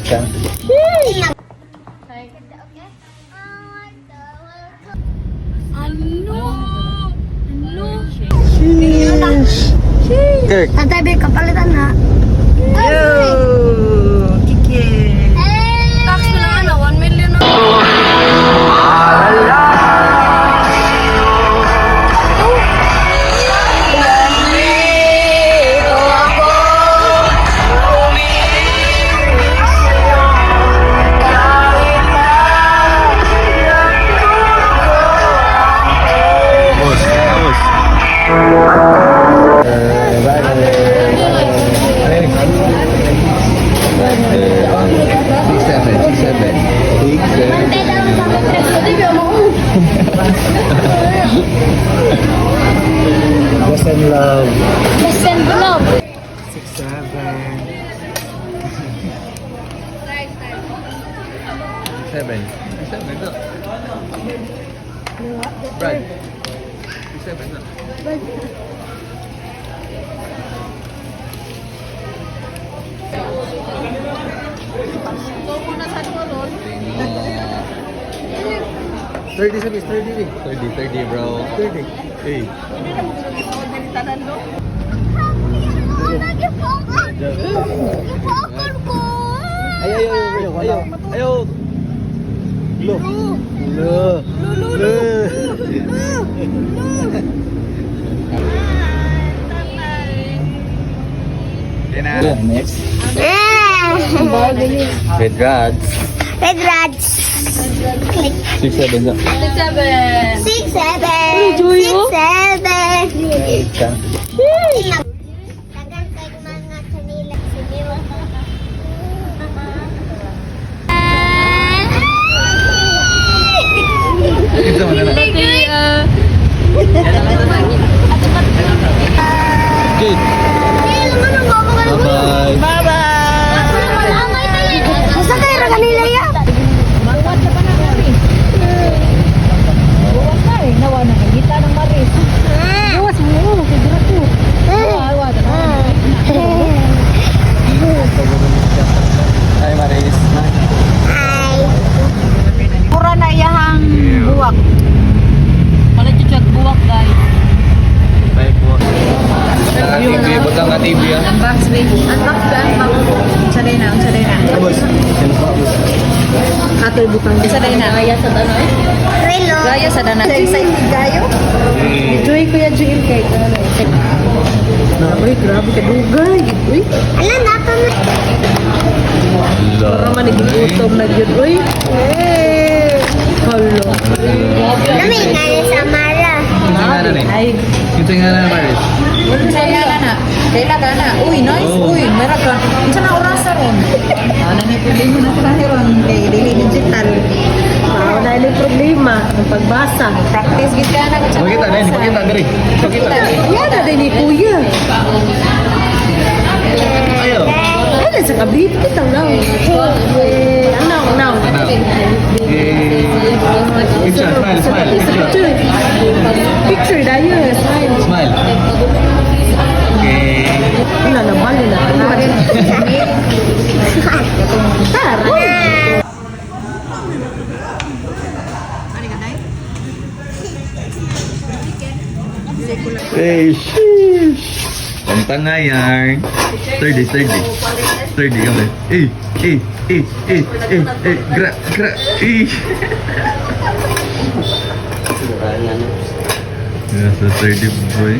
ka. Kirk. Tatabi, kapalitan na. Yo! Kiki! Tax ko lang ano, 1 million na. Just in love. Just and love. 6, 7. 7. 7 to. Brad. 7 to. Kung nasa tulon. 30 sabi, 30. 30 bro. 30. Hey. Tanan do. Ayaw. Lo. Next. Red Rod. Red Raj. 6, 7 to. 7. 6, 7. 6, 7. 8 ka. Tagal kay mga kanila siniwa. Ito mo na lang. Good. Bye-bye. Basta kayo ra kanila ya. Buwas na pa na Maris. Buwas na eh. Nawa na kita ng Maris. Buwas mo. Siguro ko. Awa na. Hi, Maris. Hi. Pura na iyahang buwak. Malagkichat buwak guys. Bye po. Naka-TV. Butang ka TV ah. Unbox din. Unbox ka. Unsalay na. Boss. Katoy butang. Unsalay na. Gaya sa dana. Relo. Gaya sa dana. Excited kayo? Enjoy ko yan Joel kay. Uy, grabe ka dugay. Uy, Alam na pa mo. para manigutom na yun. Uy. Hello. Nami nga ni Samara. Ay, Ito nga na, Maris. kailangan na. Kailangan na. Uy, nice. Oh. Uy, meron ka. Isa na orasa ron. Ano na yung problema na kinahiron kay Dili Digital. Na yung problema ng pagbasa. Practice gid ka na sa Pakita na, pakita diri. Pakita. Yan na din ni Kuya. Ayo. Ano sa kabit kita lang. Ano. Picture, smile. Picture na yun. Smile. Smile. Okay. Wala na bali na. Tara. Hey, sheesh. Pantangayang. 30 kami. Gra. Nasa 30 boy.